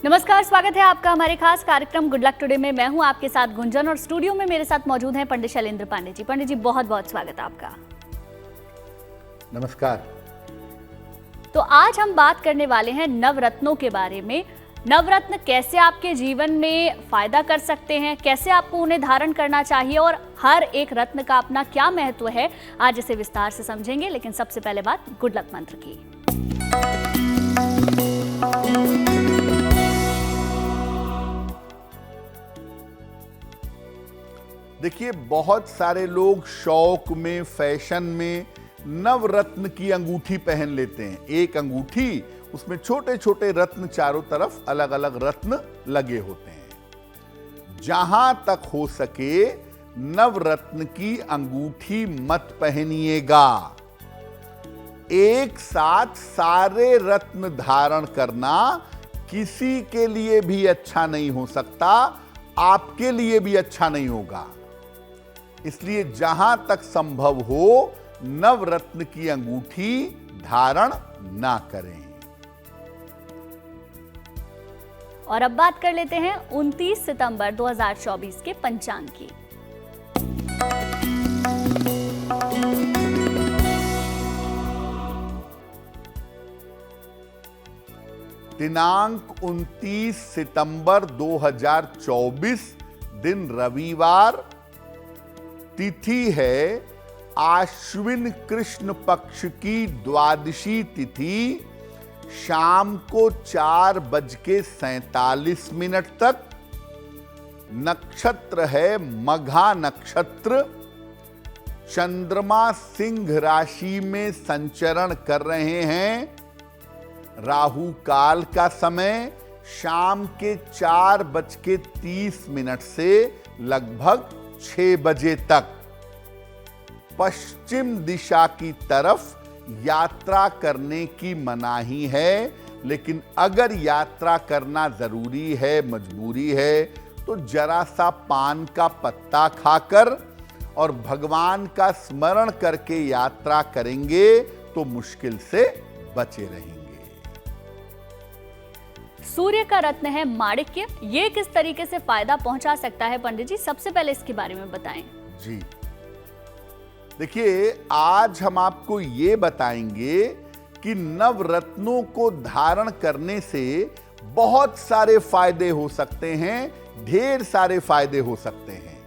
नमस्कार, स्वागत है आपका हमारे खास कार्यक्रम गुड लक टुडे में। मैं हूं आपके साथ गुंजन और स्टूडियो में मेरे साथ मौजूद हैं पंडित शैलेंद्र पांडे जी। पंडित जी, बहुत बहुत स्वागत है आपका। नमस्कार। तो आज हम बात करने वाले हैं नवरत्नों के बारे में। नवरत्न कैसे आपके जीवन में फायदा कर सकते हैं, कैसे आपको उन्हें धारण करना चाहिए और हर एक रत्न का अपना क्या महत्व है, आज इसे विस्तार से समझेंगे। लेकिन सबसे पहले बात गुड लक मंत्र की। देखिए, बहुत सारे लोग शौक में, फैशन में नवरत्न की अंगूठी पहन लेते हैं। एक अंगूठी, उसमें छोटे छोटे रत्न, चारों तरफ अलग अलग रत्न लगे होते हैं। जहां तक हो सके नवरत्न की अंगूठी मत पहनिएगा। एक साथ सारे रत्न धारण करना किसी के लिए भी अच्छा नहीं हो सकता, आपके लिए भी अच्छा नहीं होगा। इसलिए जहां तक संभव हो नवरत्न की अंगूठी धारण ना करें। और अब बात कर लेते हैं 29 सितंबर 2024 के पंचांग की। दिनांक 29 सितंबर 2024, दिन रविवार, तिथि है आश्विन कृष्ण पक्ष की द्वादशी तिथि, शाम को 4:47 तक। नक्षत्र है मघा नक्षत्र। चंद्रमा सिंह राशि में संचरण कर रहे हैं। राहु काल का समय शाम के 4:30 से लगभग 6 बजे तक। पश्चिम दिशा की तरफ यात्रा करने की मनाही है, लेकिन अगर यात्रा करना जरूरी है, मजबूरी है, तो जरा सा पान का पत्ता खाकर और भगवान का स्मरण करके यात्रा करेंगे तो मुश्किल से बचे रहेंगे। सूर्य का रत्न है माणिक्य। ये किस तरीके से फायदा पहुंचा सकता है पंडित जी, सबसे पहले इसके बारे में बताएं। जी देखिए, आज हम आपको ये बताएंगे कि नवरत्नों को धारण करने से बहुत सारे फायदे हो सकते हैं, ढेर सारे फायदे हो सकते हैं।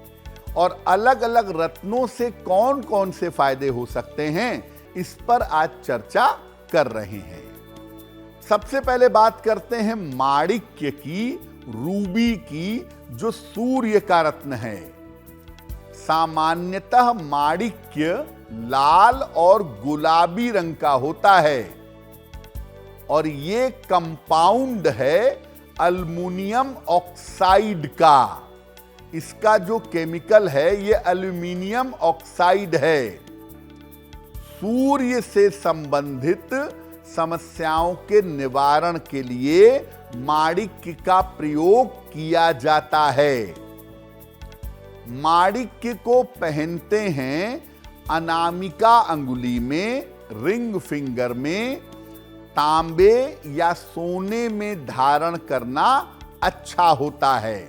और अलग अलग रत्नों से कौन कौन से फायदे हो सकते हैं, इस पर आज चर्चा कर रहे हैं। सबसे पहले बात करते हैं माणिक्य की, रूबी की, जो सूर्य का रत्न है। सामान्यतः माणिक्य लाल और गुलाबी रंग का होता है और ये कंपाउंड है अल्युमिनियम ऑक्साइड का। इसका जो केमिकल है ये एल्यूमिनियम ऑक्साइड है। सूर्य से संबंधित समस्याओं के निवारण के लिए माणिक्य का प्रयोग किया जाता है। माणिक्य को पहनते हैं अनामिका अंगुली में, रिंग फिंगर में। तांबे या सोने में धारण करना अच्छा होता है।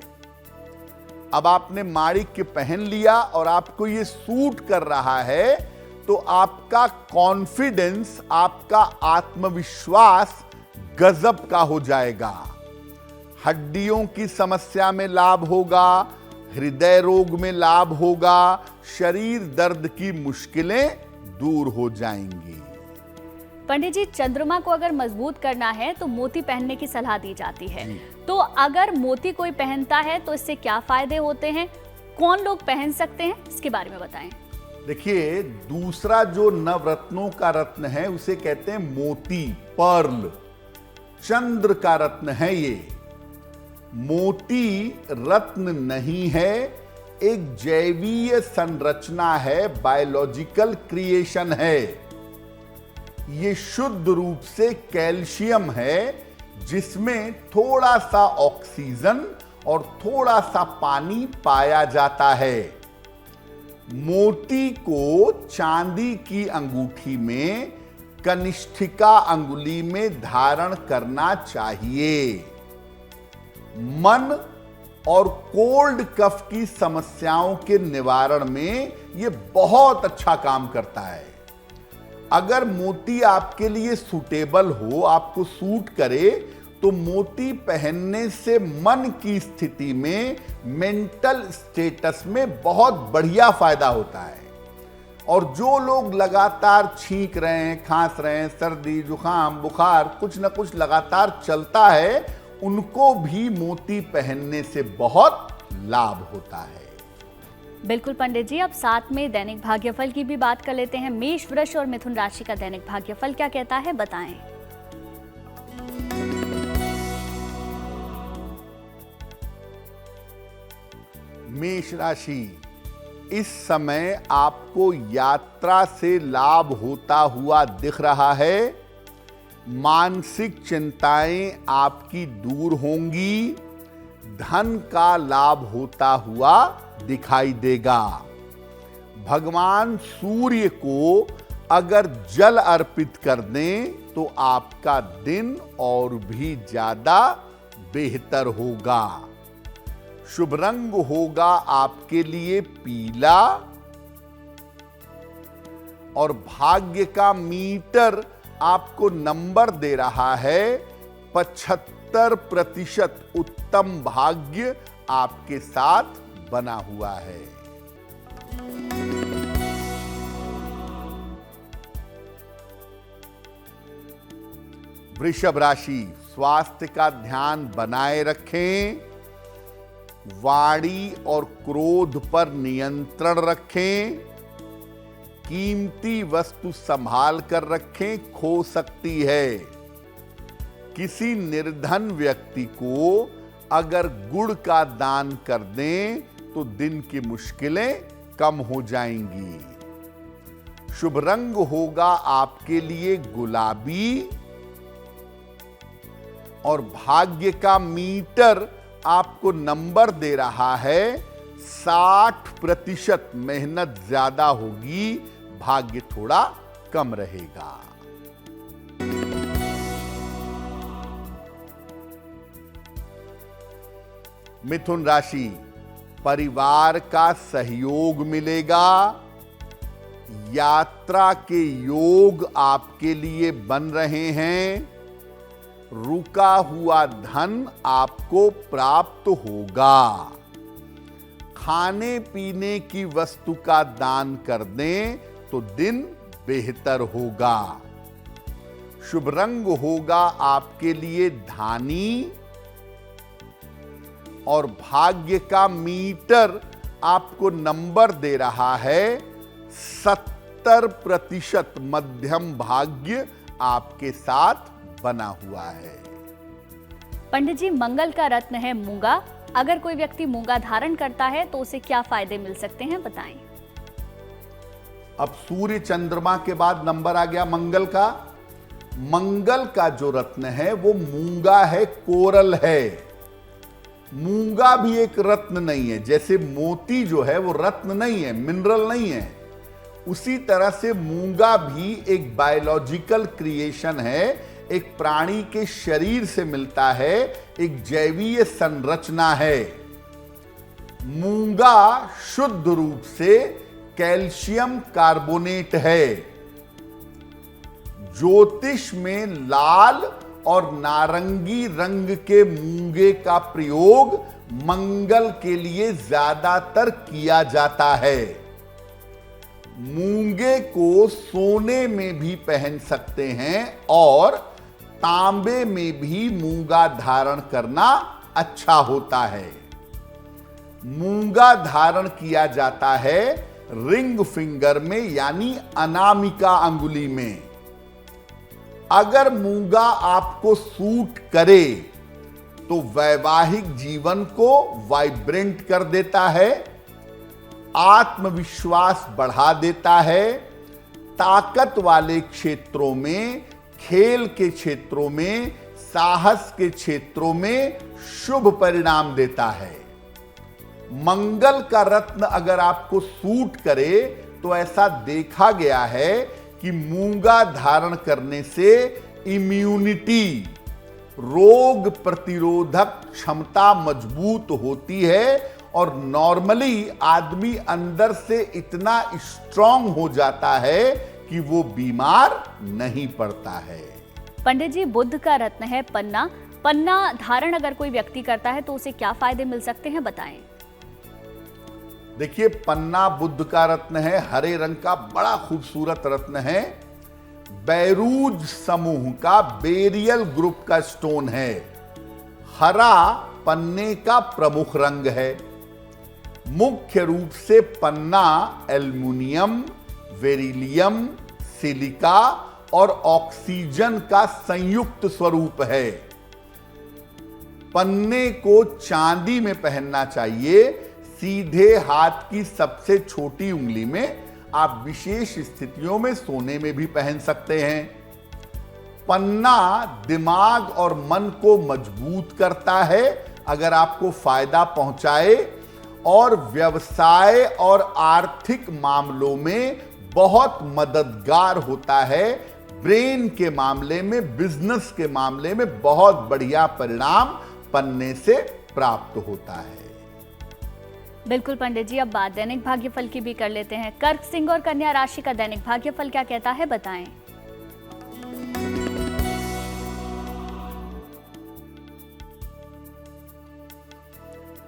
अब आपने माणिक्य पहन लिया और आपको ये सूट कर रहा है, तो आपका कॉन्फिडेंस, आपका आत्मविश्वास गजब का हो जाएगा। हड्डियों की समस्या में लाभ होगा, हृदय रोग में लाभ होगा, शरीर दर्द की मुश्किलें दूर हो जाएंगी। पंडित जी, चंद्रमा को अगर मजबूत करना है तो मोती पहनने की सलाह दी जाती है। तो अगर मोती कोई पहनता है तो इससे क्या फायदे होते हैं, कौन लोग पहन सकते हैं, इसके बारे में बताएं। देखिए, दूसरा जो नवरत्नों का रत्न है उसे कहते हैं मोती, पर्ल। चंद्र का रत्न है ये। मोती रत्न नहीं है, एक जैवीय संरचना है, बायोलॉजिकल क्रिएशन है। ये शुद्ध रूप से कैल्शियम है, जिसमें थोड़ा सा ऑक्सीजन और थोड़ा सा पानी पाया जाता है। मोती को चांदी की अंगूठी में, कनिष्ठिका अंगुली में धारण करना चाहिए। मन और कोल्ड कफ की समस्याओं के निवारण में यह बहुत अच्छा काम करता है। अगर मोती आपके लिए सूटेबल हो, आपको सूट करे, तो मोती पहनने से मन की स्थिति में, मेंटल स्टेटस में बहुत बढ़िया फायदा होता है। और जो लोग लगातार छींक रहे हैं, खांस रहे हैं, सर्दी जुकाम बुखार कुछ ना कुछ लगातार चलता है, उनको भी मोती पहनने से बहुत लाभ होता है। बिल्कुल पंडित जी, अब साथ में दैनिक भाग्यफल की भी बात कर लेते हैं। मेष, वृष और मिथुन राशि का दैनिक भाग्यफल क्या कहता है, बताएं। मेष राशि, इस समय आपको यात्रा से लाभ होता हुआ दिख रहा है। मानसिक चिंताएं आपकी दूर होंगी। धन का लाभ होता हुआ दिखाई देगा। भगवान सूर्य को अगर जल अर्पित कर दें तो आपका दिन और भी ज्यादा बेहतर होगा। शुभ रंग होगा आपके लिए पीला और भाग्य का मीटर आपको नंबर दे रहा है 75% उत्तम भाग्य आपके साथ बना हुआ है। वृषभ राशि, स्वास्थ्य का ध्यान बनाए रखें। वाणी और क्रोध पर नियंत्रण रखें। कीमती वस्तु संभाल कर रखें, खो सकती है। किसी निर्धन व्यक्ति को अगर गुड़ का दान कर दें तो दिन की मुश्किलें कम हो जाएंगी। शुभ रंग होगा आपके लिए गुलाबी और भाग्य का मीटर आपको नंबर दे रहा है 60%। मेहनत ज्यादा होगी, भाग्य थोड़ा कम रहेगा। मिथुन राशि, परिवार का सहयोग मिलेगा। यात्रा के योग आपके लिए बन रहे हैं। रुका हुआ धन आपको प्राप्त होगा। खाने पीने की वस्तु का दान कर दें तो दिन बेहतर होगा। शुभ रंग होगा आपके लिए धानी और भाग्य का मीटर आपको नंबर दे रहा है 70%। मध्यम भाग्य आपके साथ बना हुआ है। पंडित जी, मंगल का रत्न है मूंगा। अगर कोई व्यक्ति मूंगा धारण करता है तो उसे क्या फायदे मिल सकते हैं, बताएं। अब सूर्य चंद्रमा के बाद नंबर आ गया मंगल का। मंगल का जो रत्न है वो मूंगा है, कोरल है। मूंगा भी एक रत्न नहीं है। जैसे मोती जो है वो रत्न नहीं है, मिनरल नहीं है, उसी तरह से मूंगा भी एक बायोलॉजिकल क्रिएशन है। एक प्राणी के शरीर से मिलता है, एक जैवीय संरचना है। मूंगा शुद्ध रूप से कैल्शियम कार्बोनेट है। ज्योतिष में लाल और नारंगी रंग के मूंगे का प्रयोग मंगल के लिए ज्यादातर किया जाता है। मूंगे को सोने में भी पहन सकते हैं और तांबे में भी मूंगा धारण करना अच्छा होता है। मूंगा धारण किया जाता है रिंग फिंगर में, यानी अनामिका अंगुली में। अगर मूंगा आपको सूट करे तो वैवाहिक जीवन को वाइब्रेंट कर देता है, आत्मविश्वास बढ़ा देता है, ताकत वाले क्षेत्रों में, खेल के क्षेत्रों में, साहस के क्षेत्रों में शुभ परिणाम देता है। मंगल का रत्न अगर आपको सूट करे तो ऐसा देखा गया है कि मूंगा धारण करने से इम्यूनिटी, रोग प्रतिरोधक क्षमता मजबूत होती है और नॉर्मली आदमी अंदर से इतना स्ट्रांग हो जाता है कि वो बीमार नहीं पड़ता है। पंडित जी, बुध का रत्न है पन्ना। पन्ना धारण अगर कोई व्यक्ति करता है तो उसे क्या फायदे मिल सकते हैं, बताएं। देखिए, पन्ना बुध का रत्न है, हरे रंग का बड़ा खूबसूरत रत्न है। बैरूज समूह का बेरियल ग्रुप का स्टोन है। हरा पन्ने का प्रमुख रंग है। मुख्य रूप से पन्ना एल्युमिनियम, बेरिलियम, सिलिका और ऑक्सीजन का संयुक्त स्वरूप है। पन्ने को चांदी में पहनना चाहिए, सीधे हाथ की सबसे छोटी उंगली में। आप विशेष स्थितियों में सोने में भी पहन सकते हैं। पन्ना दिमाग और मन को मजबूत करता है अगर आपको फायदा पहुंचाए, और व्यवसाय और आर्थिक मामलों में बहुत मददगार होता है। ब्रेन के मामले में, बिजनेस के मामले में बहुत बढ़िया परिणाम पन्ने से प्राप्त होता है। बिल्कुल पंडित जी, अब बात दैनिक भाग्यफल की भी कर लेते हैं। कर्क, सिंह और कन्या राशि का दैनिक भाग्यफल क्या कहता है, बताएं।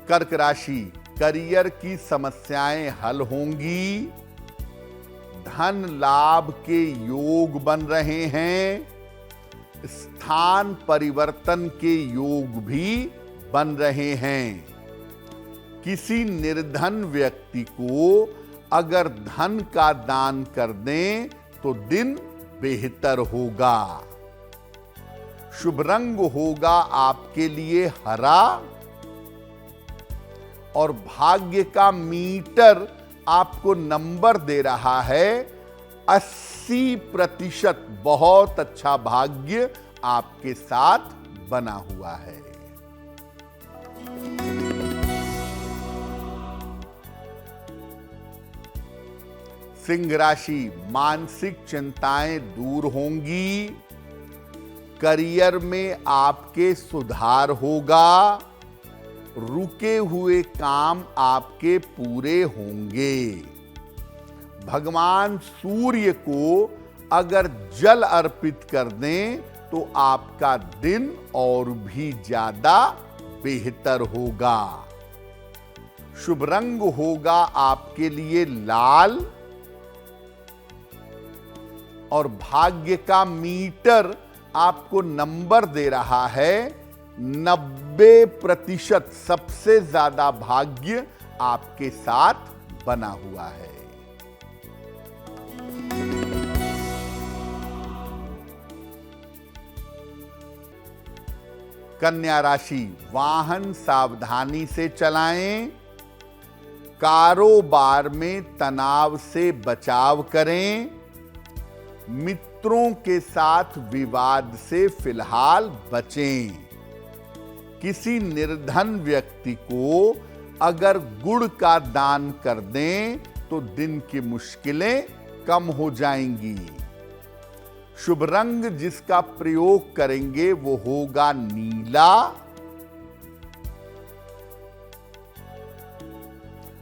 कर्क राशि, करियर की समस्याएं हल होंगी। धन लाभ के योग बन रहे हैं। स्थान परिवर्तन के योग भी बन रहे हैं। किसी निर्धन व्यक्ति को अगर धन का दान कर दें तो दिन बेहतर होगा। शुभ रंग होगा आपके लिए हरा, और भाग्य का मीटर आपको नंबर दे रहा है 80%। बहुत अच्छा भाग्य आपके साथ बना हुआ है। सिंह राशि, मानसिक चिंताएं दूर होंगी। करियर में आपके सुधार होगा। रुके हुए काम आपके पूरे होंगे। भगवान सूर्य को अगर जल अर्पित कर दें तो आपका दिन और भी ज्यादा बेहतर होगा। शुभ रंग होगा आपके लिए लाल, और भाग्य का मीटर आपको नंबर दे रहा है 90%। सबसे ज्यादा भाग्य आपके साथ बना हुआ है। कन्या राशि, वाहन सावधानी से चलाएं। कारोबार में तनाव से बचाव करें। मित्रों के साथ विवाद से फिलहाल बचें। किसी निर्धन व्यक्ति को अगर गुड़ का दान कर दें तो दिन की मुश्किलें कम हो जाएंगी। शुभ रंग जिसका प्रयोग करेंगे वो होगा नीला,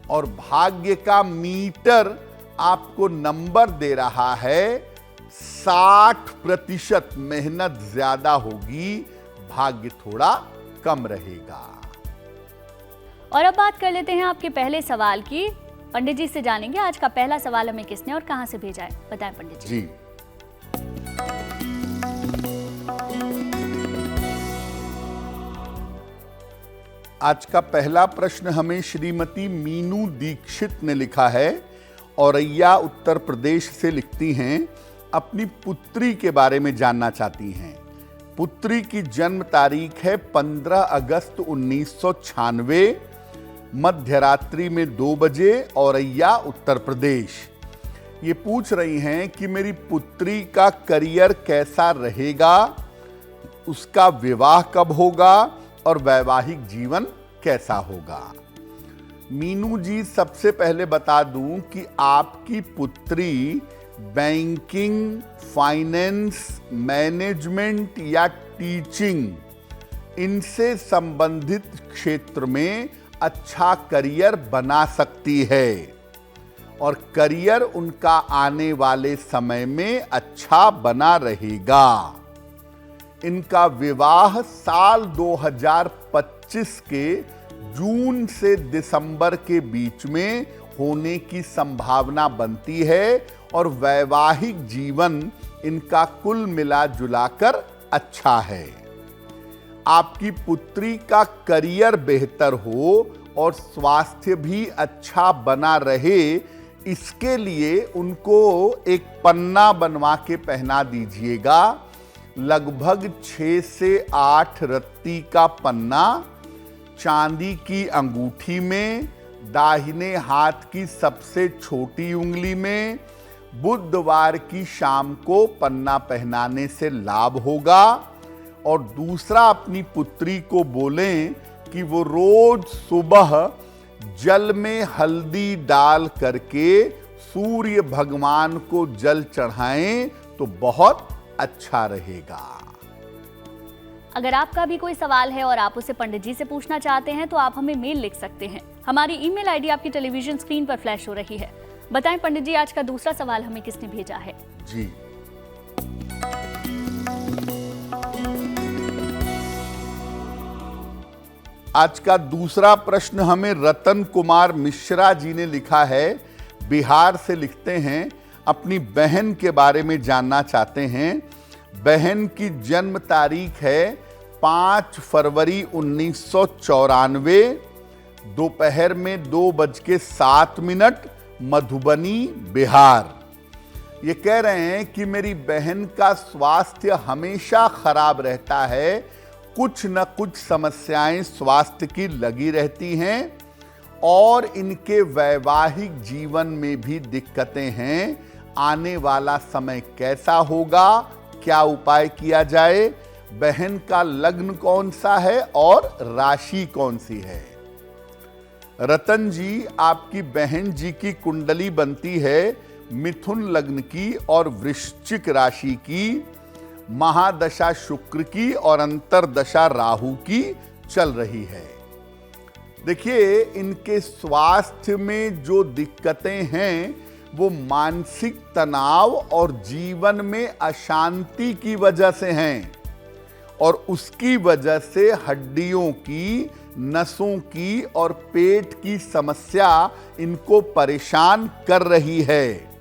और भाग्य का मीटर आपको नंबर दे रहा है 60%। मेहनत ज्यादा होगी, भाग्य थोड़ा कम रहेगा। और अब बात कर लेते हैं आपके पहले सवाल की। पंडित जी से जानेंगे आज का पहला सवाल हमें किसने और कहां से भेजा है, बताएं पंडित जी। आज का पहला प्रश्न हमें श्रीमती मीनू दीक्षित ने लिखा है। औरैया उत्तर प्रदेश से लिखती हैं, अपनी पुत्री के बारे में जानना चाहती हैं। पुत्री की जन्म तारीख है 15 अगस्त 1996, मध्य रात्रि में 2 बजे, औरैया उत्तर प्रदेश। ये पूछ रही हैं कि मेरी पुत्री का करियर कैसा रहेगा, उसका विवाह कब होगा और वैवाहिक जीवन कैसा होगा। मीनू जी, सबसे पहले बता दूं कि आपकी पुत्री बैंकिंग, फाइनेंस, मैनेजमेंट या टीचिंग इनसे संबंधित क्षेत्र में अच्छा करियर बना सकती है और करियर उनका आने वाले समय में अच्छा बना रहेगा। इनका विवाह साल 2025 के जून से दिसंबर के बीच में होने की संभावना बनती है और वैवाहिक जीवन इनका कुल मिला जुलाकर अच्छा है। आपकी पुत्री का करियर बेहतर हो और स्वास्थ्य भी अच्छा बना रहे, इसके लिए उनको एक पन्ना बनवा के पहना दीजिएगा। लगभग 6 से 8 रत्ती का पन्ना चांदी की अंगूठी में, दाहिने हाथ की सबसे छोटी उंगली में, बुधवार की शाम को पन्ना पहनाने से लाभ होगा। और दूसरा, अपनी पुत्री को बोलें कि वो रोज सुबह जल में हल्दी डाल करके सूर्य भगवान को जल चढ़ाएं तो बहुत अच्छा रहेगा। अगर आपका भी कोई सवाल है और आप उसे पंडित जी से पूछना चाहते हैं तो आप हमें मेल लिख सकते हैं। हमारी ईमेल आईडी आपकी टेलीविजन स्क्रीन पर फ्लैश हो रही है। बताएं पंडित जी, आज का दूसरा सवाल हमें किसने भेजा है? जी, आज का दूसरा प्रश्न हमें रतन कुमार मिश्रा जी ने लिखा है। बिहार से लिखते हैं, अपनी बहन के बारे में जानना चाहते हैं। बहन की जन्म तारीख है 5 फरवरी 1994, दोपहर में 2:07, मधुबनी, बिहार। ये कह रहे हैं कि मेरी बहन का स्वास्थ्य हमेशा खराब रहता है, कुछ न कुछ समस्याएं स्वास्थ्य की लगी रहती हैं और इनके वैवाहिक जीवन में भी दिक्कतें हैं। आने वाला समय कैसा होगा, क्या उपाय किया जाए? बहन का लग्न कौन सा है और राशि कौन सी है? रतन जी, आपकी बहन जी की कुंडली बनती है मिथुन लग्न की और वृश्चिक राशि की, महादशा शुक्र की और अंतरदशा राहु की चल रही है। देखिए, इनके स्वास्थ्य में जो दिक्कतें हैं वो मानसिक तनाव और जीवन में अशांति की वजह से हैं और उसकी वजह से हड्डियों की, नसों की और पेट की समस्या इनको परेशान कर रही है।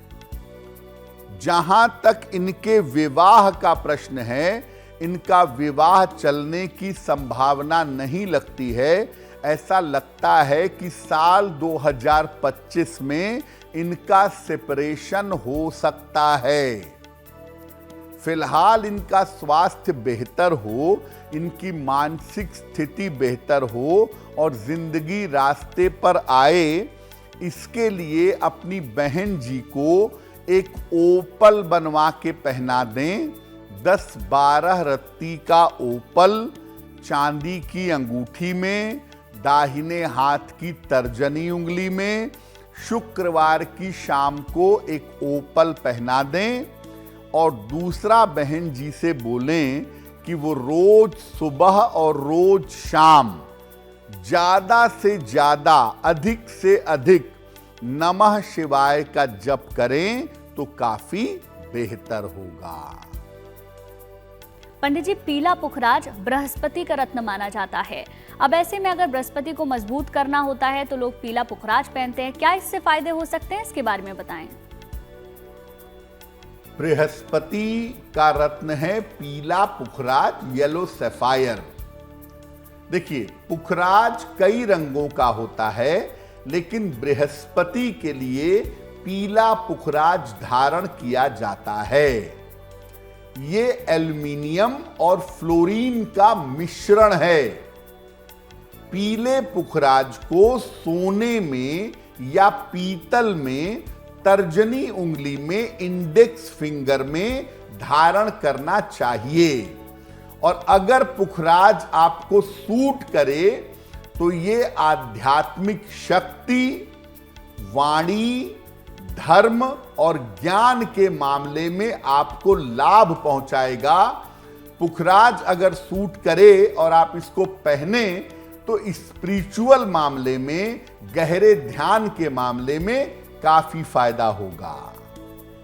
जहां तक इनके विवाह का प्रश्न है, इनका विवाह चलने की संभावना नहीं लगती है। ऐसा लगता है कि साल 2025 में इनका सेपरेशन हो सकता है। फिलहाल इनका स्वास्थ्य बेहतर हो, इनकी मानसिक स्थिति बेहतर हो और जिंदगी रास्ते पर आए, इसके लिए अपनी बहन जी को एक ओपल बनवा के पहना दें। 10-12 रत्ती का ओपल चांदी की अंगूठी में, दाहिने हाथ की तर्जनी उंगली में, शुक्रवार की शाम को एक ओपल पहना दें। और दूसरा, बहन जी से बोलें कि वो रोज सुबह और रोज शाम ज्यादा से ज्यादा, अधिक से अधिक नमः शिवाय का जप करें तो काफी बेहतर होगा। पंडित जी, पीला पुखराज बृहस्पति का रत्न माना जाता है। अब ऐसे में अगर बृहस्पति को मजबूत करना होता है तो लोग पीला पुखराज पहनते हैं। क्या इससे फायदे हो सकते हैं, इसके बारे में बताएं। बृहस्पति का रत्न है पीला पुखराज, येलो सैफायर। देखिए, पुखराज कई रंगों का होता है, लेकिन बृहस्पति के लिए पीला पुखराज धारण किया जाता है। ये एल्युमिनियम और फ्लोरीन का मिश्रण है। पीले पुखराज को सोने में या पीतल में, तर्जनी उंगली में, इंडेक्स फिंगर में धारण करना चाहिए। और अगर पुखराज आपको सूट करे तो ये आध्यात्मिक शक्ति, वाणी, धर्म और ज्ञान के मामले में आपको लाभ पहुंचाएगा। पुखराज अगर सूट करे और आप इसको पहने तो स्पिरिचुअल मामले में, गहरे ध्यान के मामले में काफी फायदा होगा।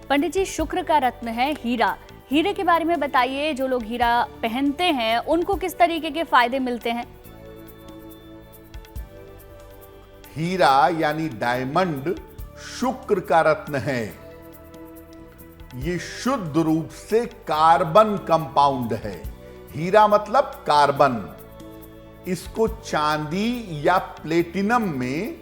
पंडित जी, शुक्र का रत्न है हीरा। हीरे के बारे में बताइए, जो लोग हीरा पहनते हैं उनको किस तरीके के फायदे मिलते हैं? हीरा यानी डायमंड शुक्र का रत्न है। ये शुद्ध रूप से कार्बन कंपाउंड है। हीरा मतलब कार्बन। इसको चांदी या प्लेटिनम में,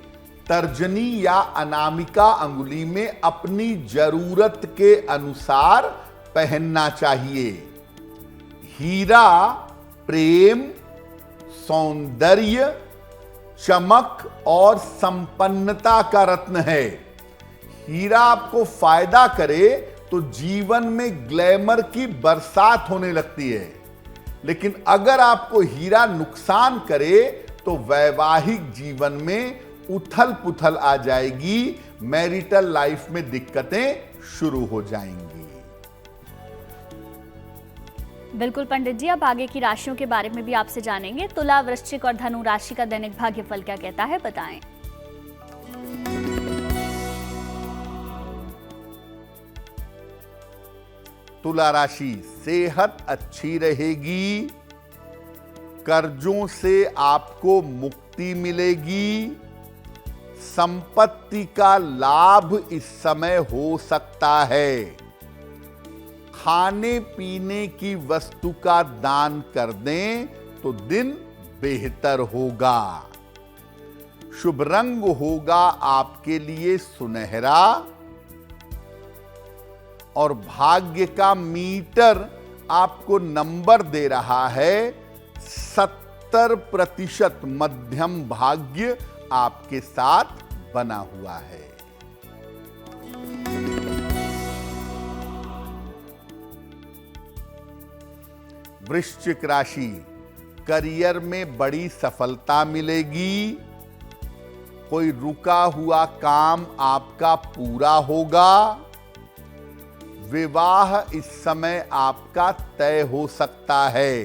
तर्जनी या अनामिका अंगुली में अपनी जरूरत के अनुसार पहनना चाहिए। हीरा प्रेम, सौंदर्य, चमक और संपन्नता का रत्न है। हीरा आपको फायदा करे तो जीवन में ग्लैमर की बरसात होने लगती है, लेकिन अगर आपको हीरा नुकसान करे तो वैवाहिक जीवन में उथल पुथल आ जाएगी, मैरिटल लाइफ में दिक्कतें शुरू हो जाएंगी। बिल्कुल पंडित जी, अब आगे की राशियों के बारे में भी आपसे जानेंगे। तुला, वृश्चिक और धनु राशि का दैनिक भाग्यफल क्या कहता है, बताएं। तुला राशि, सेहत अच्छी रहेगी, कर्जों से आपको मुक्ति मिलेगी, संपत्ति का लाभ इस समय हो सकता है। खाने पीने की वस्तु का दान कर दें तो दिन बेहतर होगा। शुभ रंग होगा आपके लिए सुनहरा और भाग्य का मीटर आपको नंबर दे रहा है 70% मध्यम भाग्य आपके साथ बना हुआ है। वृश्चिक राशि, करियर में बड़ी सफलता मिलेगी। कोई रुका हुआ काम आपका पूरा होगा। विवाह इस समय आपका तय हो सकता है।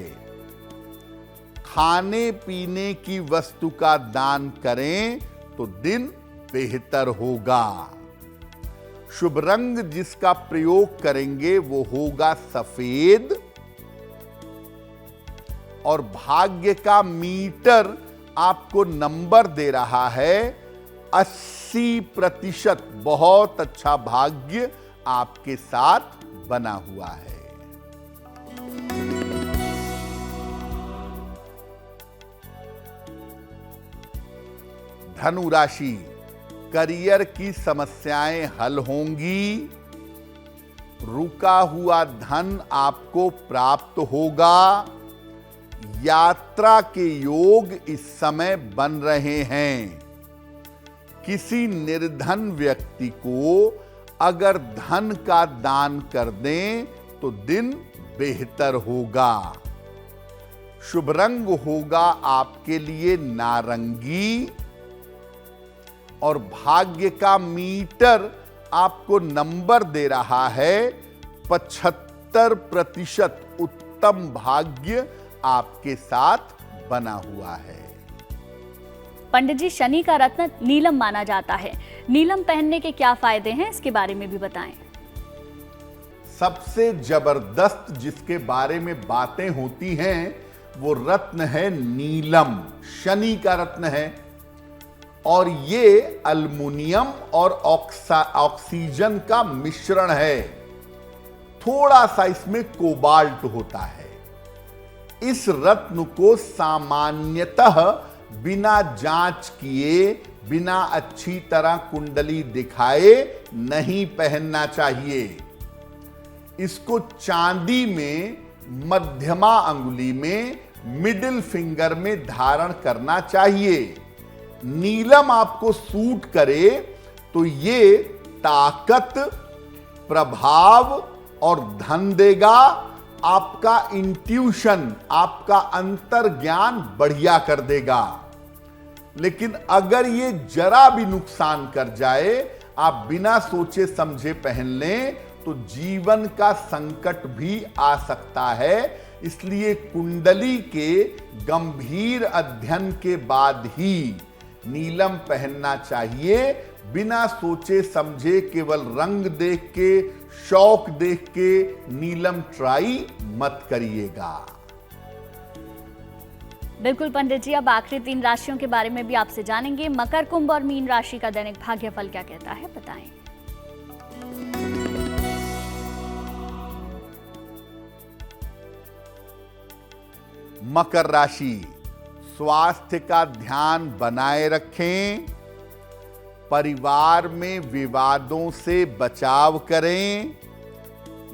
खाने पीने की वस्तु का दान करें तो दिन बेहतर होगा। शुभ रंग जिसका प्रयोग करेंगे वो होगा सफेद और भाग्य का मीटर आपको नंबर दे रहा है 80%। बहुत अच्छा भाग्य आपके साथ बना हुआ है। धनु राशि, करियर की समस्याएं हल होंगी। रुका हुआ धन आपको प्राप्त होगा। यात्रा के योग इस समय बन रहे हैं। किसी निर्धन व्यक्ति को अगर धन का दान कर दें तो दिन बेहतर होगा। शुभ रंग होगा आपके लिए नारंगी और भाग्य का मीटर आपको नंबर दे रहा है 75%। उत्तम भाग्य आपके साथ बना हुआ है। पंडित जी, शनि का रत्न नीलम माना जाता है। नीलम पहनने के क्या फायदे हैं, इसके बारे में भी बताएं। सबसे जबरदस्त जिसके बारे में बातें होती हैं वो रत्न है नीलम। शनि का रत्न है और ये अल्मुनियम और ऑक्सीजन का मिश्रण है। थोड़ा सा इसमें कोबाल्ट होता है। इस रत्न को सामान्यतः बिना जांच किए, बिना अच्छी तरह कुंडली दिखाए नहीं पहनना चाहिए। इसको चांदी में मध्यमा अंगुली में, मिडिल फिंगर में धारण करना चाहिए। नीलम आपको सूट करे तो ये ताकत, प्रभाव और धन देगा। आपका इंट्यूशन, आपका अंतर ज्ञान बढ़िया कर देगा। लेकिन अगर ये जरा भी नुकसान कर जाए, आप बिना सोचे समझे पहन लें तो जीवन का संकट भी आ सकता है। इसलिए कुंडली के गंभीर अध्ययन के बाद ही नीलम पहनना चाहिए। बिना सोचे समझे केवल रंग देख के, शौक देख के नीलम ट्राई मत करिएगा। बिल्कुल पंडित जी, अब आखिरी 3 राशियों के बारे में भी आपसे जानेंगे। मकर, कुंभ और मीन राशि का दैनिक भाग्यफल क्या कहता है, बताएं। मकर राशि, स्वास्थ्य का ध्यान बनाए रखें, परिवार में विवादों से बचाव करें,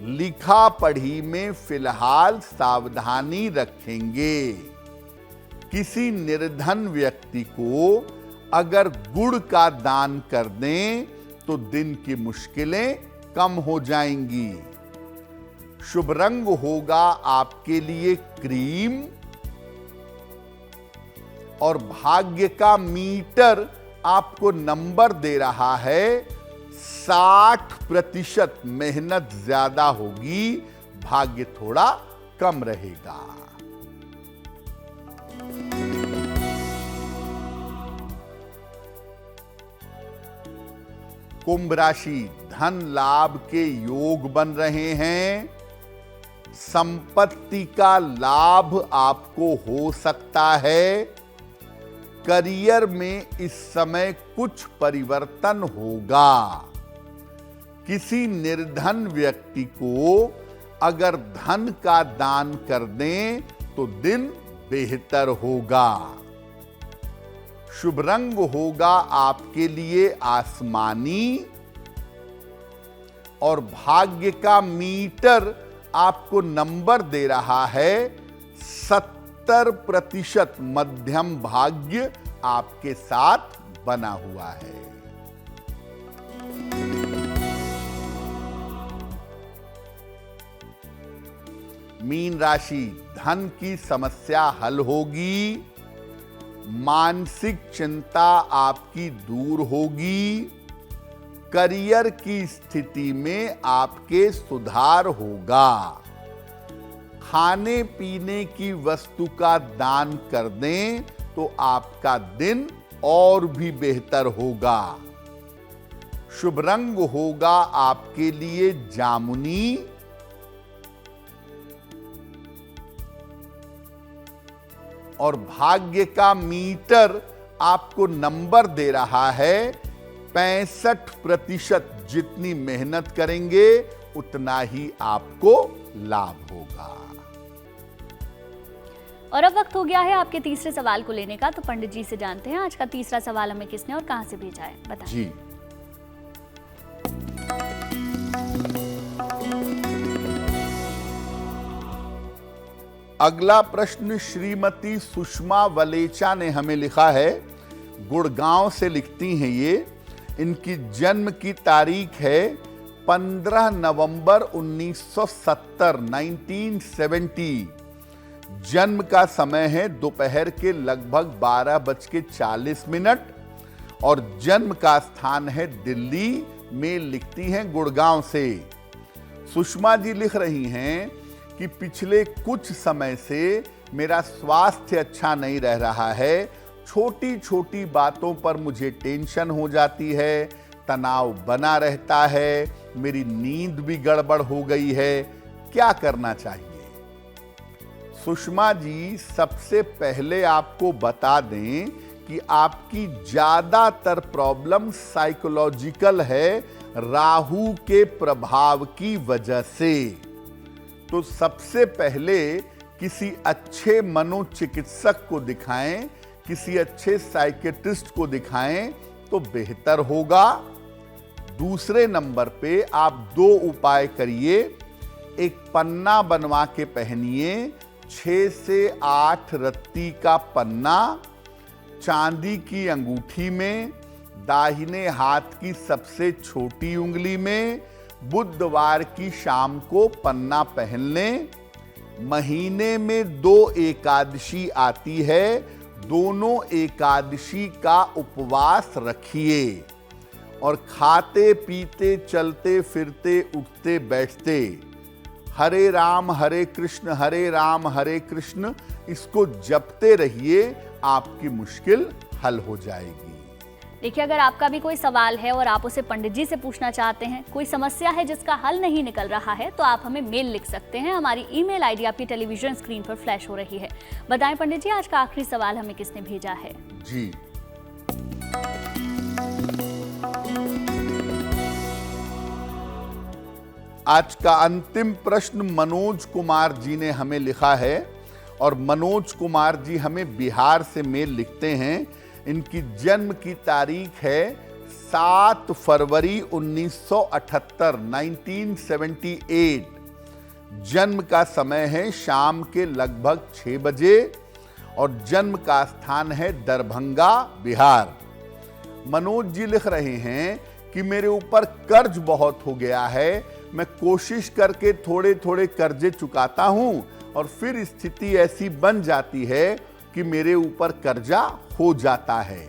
लिखा पढ़ी में फिलहाल सावधानी रखेंगे। किसी निर्धन व्यक्ति को अगर गुड़ का दान कर दें तो दिन की मुश्किलें कम हो जाएंगी। शुभ रंग होगा आपके लिए क्रीम और भाग्य का मीटर आपको नंबर दे रहा है 60%। मेहनत ज्यादा होगी, भाग्य थोड़ा कम रहेगा। कुंभ राशि, धन लाभ के योग बन रहे हैं। संपत्ति का लाभ आपको हो सकता है। करियर में इस समय कुछ परिवर्तन होगा। किसी निर्धन व्यक्ति को अगर धन का दान कर दें तो दिन बेहतर होगा। शुभ रंग होगा आपके लिए आसमानी और भाग्य का मीटर आपको नंबर दे रहा है 70%। मध्यम भाग्य आपके साथ बना हुआ है। मीन राशि, धन की समस्या हल होगी। मानसिक चिंता आपकी दूर होगी। करियर की स्थिति में आपके सुधार होगा। खाने पीने की वस्तु का दान कर दें तो आपका दिन और भी बेहतर होगा। शुभ रंग होगा आपके लिए जामुनी और भाग्य का मीटर आपको नंबर दे रहा है 65%। जितनी मेहनत करेंगे उतना ही आपको लाभ होगा। और अब वक्त हो गया है आपके तीसरे सवाल को लेने का, तो पंडित जी से जानते हैं आज का तीसरा सवाल हमें किसने और कहां से भेजा है, बताएं। जी, अगला प्रश्न श्रीमती सुषमा वलेचा ने हमें लिखा है। गुड़गांव से लिखती हैं ये। इनकी जन्म की तारीख है 15 नवंबर 1970, 1970। जन्म का समय है दोपहर के लगभग 12:40 और जन्म का स्थान है दिल्ली में। लिखती हैं गुड़गांव से। सुषमा जी लिख रही हैं कि पिछले कुछ समय से मेरा स्वास्थ्य अच्छा नहीं रह रहा है। छोटी छोटी बातों पर मुझे टेंशन हो जाती है, तनाव बना रहता है, मेरी नींद भी गड़बड़ हो गई है। क्या करना चाहिए? सुषमा जी, सबसे पहले आपको बता दें कि आपकी ज्यादातर प्रॉब्लम साइकोलॉजिकल है, राहु के प्रभाव की वजह से। तो सबसे पहले किसी अच्छे मनोचिकित्सक को दिखाएं, किसी अच्छे साइकियाट्रिस्ट को दिखाएं तो बेहतर होगा। दूसरे नंबर पे आप 2 उपाय करिए। एक पन्ना बनवा के पहनिए, 6 से 8 रत्ती का पन्ना, चांदी की अंगूठी में, दाहिने हाथ की सबसे छोटी उंगली में। बुधवार की शाम को पन्ना पहन लें। महीने में 2 एकादशी आती है, दोनों एकादशी का उपवास रखिए और खाते पीते चलते फिरते उठते बैठते हरे राम हरे राम हरे कृष्ण, इसको जपते रहिए, आपकी मुश्किल हल हो जाएगी। देखिए, अगर आपका भी कोई सवाल है और आप उसे पंडित जी से पूछना चाहते हैं, कोई समस्या है जिसका हल नहीं निकल रहा है, तो आप हमें मेल लिख सकते हैं। हमारी ईमेल आईडी आपकी टेलीविजन स्क्रीन पर फ्लैश हो रही है। बताएं पंडित जी, आज का आखिरी सवाल हमें किसने भेजा है? जी, आज का अंतिम प्रश्न मनोज कुमार जी ने हमें लिखा है, और मनोज कुमार जी हमें बिहार से मेल लिखते हैं। इनकी जन्म की तारीख है 7 फरवरी 1978, 1978। जन्म का समय है शाम के लगभग 6 बजे, और जन्म का स्थान है दरभंगा, बिहार। मनोज जी लिख रहे हैं कि मेरे ऊपर कर्ज बहुत हो गया है, मैं कोशिश करके थोड़े थोड़े कर्जे चुकाता हूं, और फिर स्थिति ऐसी बन जाती है कि मेरे ऊपर कर्जा हो जाता है।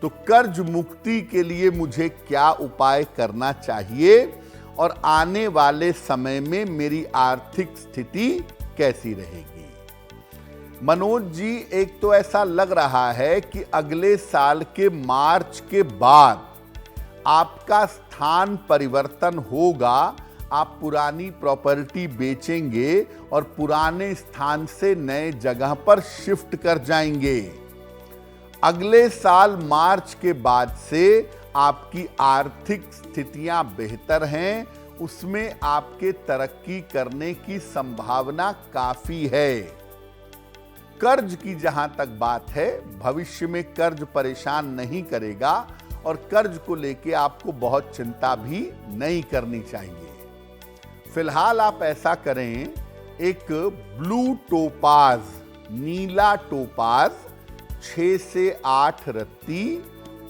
तो कर्ज मुक्ति के लिए मुझे क्या उपाय करना चाहिए, और आने वाले समय में मेरी आर्थिक स्थिति कैसी रहेगी? मनोज जी, एक तो ऐसा लग रहा है कि अगले साल के मार्च के बाद आपका स्थान परिवर्तन होगा। आप पुरानी प्रॉपर्टी बेचेंगे और पुराने स्थान से नए जगह पर शिफ्ट कर जाएंगे। अगले साल मार्च के बाद से आपकी आर्थिक स्थितियां बेहतर हैं, उसमें आपके तरक्की करने की संभावना काफी है। कर्ज की जहां तक बात है, भविष्य में कर्ज परेशान नहीं करेगा, और कर्ज को लेके आपको बहुत चिंता भी नहीं करनी चाहिए। फिलहाल आप ऐसा करें, एक ब्लू टोपाज, नीला टोपाज 6 से 8 रत्ती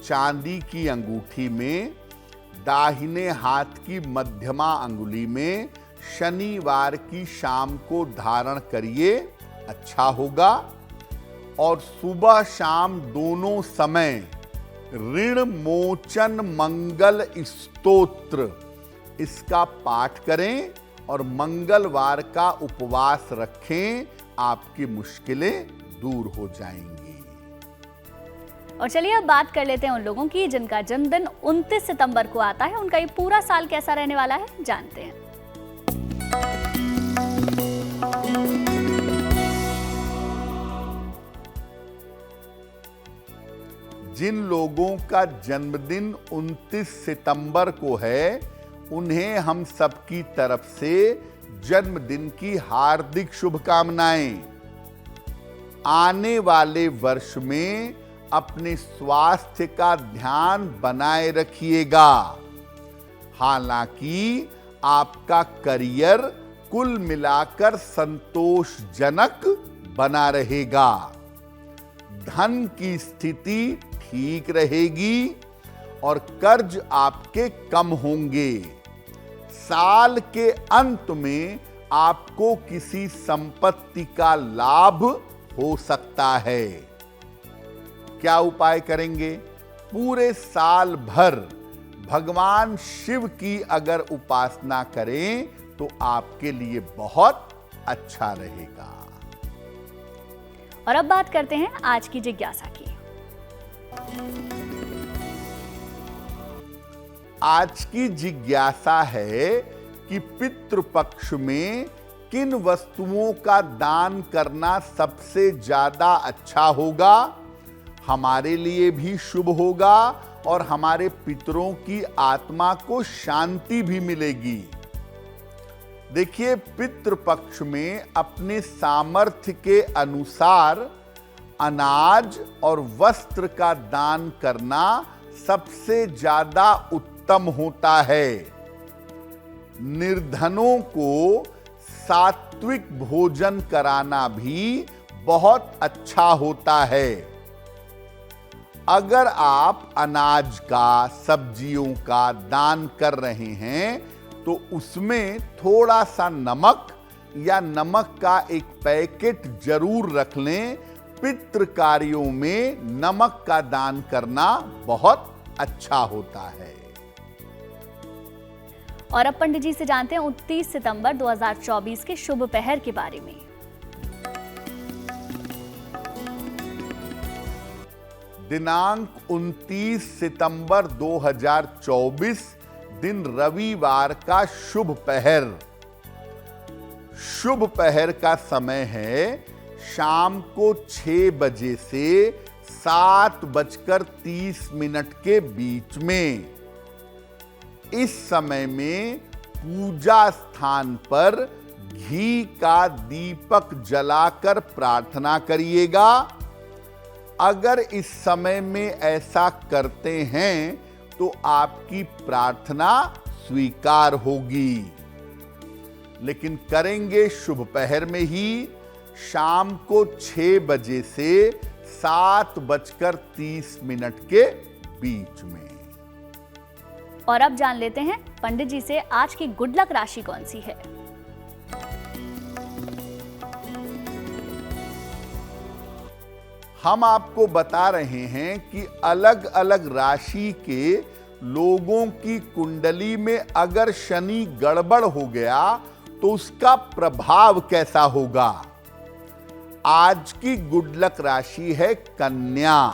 चांदी की अंगूठी में, दाहिने हाथ की मध्यमा अंगुली में शनिवार की शाम को धारण करिए, अच्छा होगा। और सुबह शाम दोनों समय ऋण मोचन मंगल स्तोत्र, इसका पाठ करें और मंगलवार का उपवास रखें, आपकी मुश्किलें दूर हो जाएंगी। और चलिए अब बात कर लेते हैं उन लोगों की जिनका जन्मदिन 29 सितंबर को आता है। उनका ये पूरा साल कैसा रहने वाला है, जानते हैं। जिन लोगों का जन्मदिन 29 सितंबर को है, उन्हें हम सबकी तरफ से जन्मदिन की हार्दिक शुभकामनाएं। आने वाले वर्ष में अपने स्वास्थ्य का ध्यान बनाए रखिएगा। हालांकि आपका करियर कुल मिलाकर संतोषजनक बना रहेगा। धन की स्थिति ठीक रहेगी और कर्ज आपके कम होंगे। साल के अंत में आपको किसी संपत्ति का लाभ हो सकता है। क्या उपाय करेंगे? पूरे साल भर भगवान शिव की अगर उपासना करें तो आपके लिए बहुत अच्छा रहेगा। और अब बात करते हैं आज की जिज्ञासा की। आज की जिज्ञासा है कि पितृपक्ष में किन वस्तुओं का दान करना सबसे ज्यादा अच्छा होगा, हमारे लिए भी शुभ होगा और हमारे पितरों की आत्मा को शांति भी मिलेगी। देखिए, पितृपक्ष में अपने सामर्थ्य के अनुसार अनाज और वस्त्र का दान करना सबसे ज्यादा उत्तम होता है। निर्धनों को सात्विक भोजन कराना भी बहुत अच्छा होता है। अगर आप अनाज का, सब्जियों का दान कर रहे हैं तो उसमें थोड़ा सा नमक या नमक का एक पैकेट जरूर रख लें। पितृ कार्यों में नमक का दान करना बहुत अच्छा होता है। और अब पंडित जी से जानते हैं 29 सितंबर 2024 के शुभ पहर के बारे में। दिनांक 29 सितंबर 2024 दिन रविवार का शुभ पहर। शुभ पहर का समय है शाम को 6 बजे से 7:30 के बीच में। इस समय में पूजा स्थान पर घी का दीपक जलाकर प्रार्थना करिएगा। अगर इस समय में ऐसा करते हैं तो आपकी प्रार्थना स्वीकार होगी, लेकिन करेंगे शुभ पहर में ही, शाम को 6 बजे से 7:30 के बीच में। और अब जान लेते हैं पंडित जी से आज की गुड लक राशि कौन सी है। हम आपको बता रहे हैं कि अलग अलग राशि के लोगों की कुंडली में अगर शनि गड़बड़ हो गया तो उसका प्रभाव कैसा होगा। आज की गुड लक राशि है कन्या।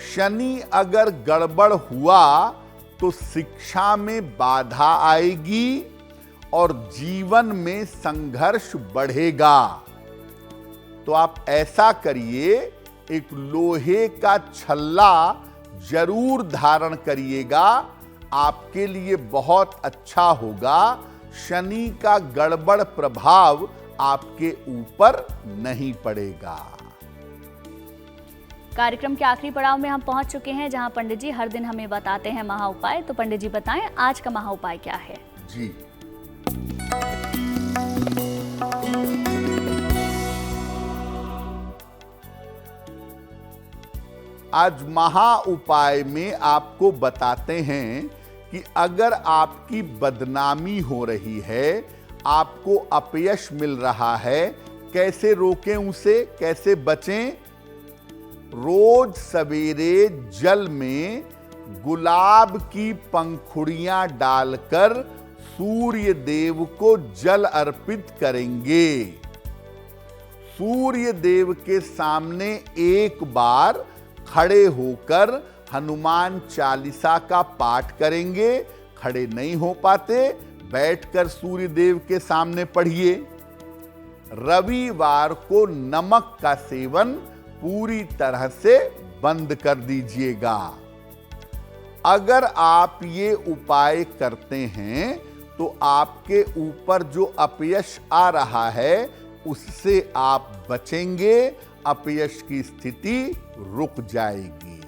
शनि अगर गड़बड़ हुआ तो शिक्षा में बाधा आएगी और जीवन में संघर्ष बढ़ेगा। तो आप ऐसा करिए, एक लोहे का छल्ला जरूर धारण करिएगा, आपके लिए बहुत अच्छा होगा। शनि का गड़बड़ प्रभाव आपके ऊपर नहीं पड़ेगा। कार्यक्रम के आखिरी पड़ाव में हम पहुंच चुके हैं, जहां पंडित जी हर दिन हमें बताते हैं महा उपाय। तो पंडित जी बताएं आज का महा उपाय क्या है। जी, आज महा उपाय में आपको बताते हैं कि अगर आपकी बदनामी हो रही है, आपको अपयश मिल रहा है, कैसे रोकें उसे, कैसे बचें। रोज सवेरे जल में गुलाब की पंखुड़ियां डालकर सूर्य देव को जल अर्पित करेंगे। सूर्य देव के सामने एक बार खड़े होकर हनुमान चालीसा का पाठ करेंगे। खड़े नहीं हो पाते, बैठकर सूर्य देव के सामने पढ़िए। रविवार को नमक का सेवन पूरी तरह से बंद कर दीजिएगा। अगर आप ये उपाय करते हैं तो आपके ऊपर जो अपयश आ रहा है उससे आप बचेंगे, अपयश की स्थिति रुक जाएगी।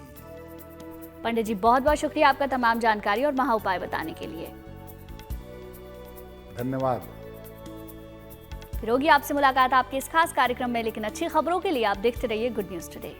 पंडित जी बहुत बहुत शुक्रिया आपका तमाम जानकारी और महा उपाय बताने के लिए। धन्यवाद। फिर होगी आपसे मुलाकात आपके इस खास कार्यक्रम में, लेकिन अच्छी खबरों के लिए आप देखते रहिए गुड न्यूज टुडे।